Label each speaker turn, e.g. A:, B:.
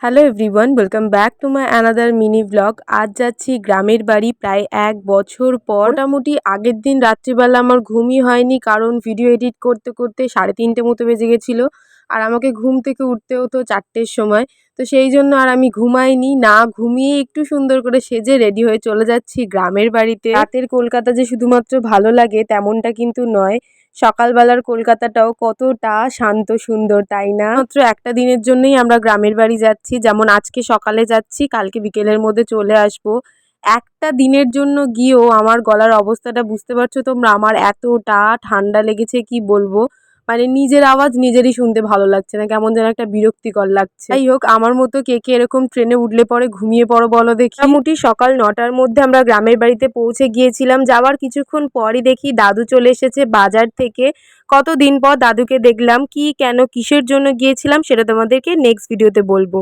A: Hello everyone, welcome back to my another mini blog. আজ যাচ্ছি গ্রামের বাড়ি প্রায় 1 বছর পর। মোটামুটি আগের দিন রাত্রিবেলা আমার ঘুমই হয়নি, কারণ ভিডিও এডিট করতে করতে 3:30 মতো বেজে গেছিলো। আর আমাকে ঘুম থেকে উঠতে হতো 4টের সময়। তো সেই জন্য আর আমি ঘুমাইনি, না ঘুমিয়ে একটু সুন্দর করে সেজে রেডি হয়ে চলে যাচ্ছি গ্রামের বাড়িতে। রাতের কলকাতা যে শুধুমাত্র ভালো লাগে তেমনটা কিন্তু নয়, সকালবেলার কলকাতাটাও কতটা শান্ত সুন্দর, তাই না? মাত্র একটা দিনের জন্যই আমরা গ্রামের বাড়ি যাচ্ছি, যেমন আজকে সকালে যাচ্ছি, কালকে বিকেলের মধ্যে চলে আসবো। একটা দিনের জন্য গিয়েও আমার গলার অবস্থাটা বুঝতে পারছো তোমরা, আমার এতটা ঠান্ডা লেগেছে কি বলবো। মানে নিজের আওয়াজ নিজেরই শুনতে ভালো লাগছে না, কেমন যেন একটা বিরক্তিকর লাগছে। যাই হোক, আমার মতো কে কে এরকম ট্রেনে উঠলে পরে ঘুমিয়ে পড়ো বলো দেখি। মোটামুটি সকাল 9টার মধ্যে আমরা গ্রামের বাড়িতে পৌঁছে গিয়েছিলাম। যাওয়ার কিছুক্ষণ পরই দেখি দাদু চলে এসেছে বাজার থেকে। কতদিন পর দাদুকে দেখলাম, কি কেন কিসের জন্য গিয়েছিলাম সেটা তোমাদেরকে নেক্সট ভিডিওতে বলবো।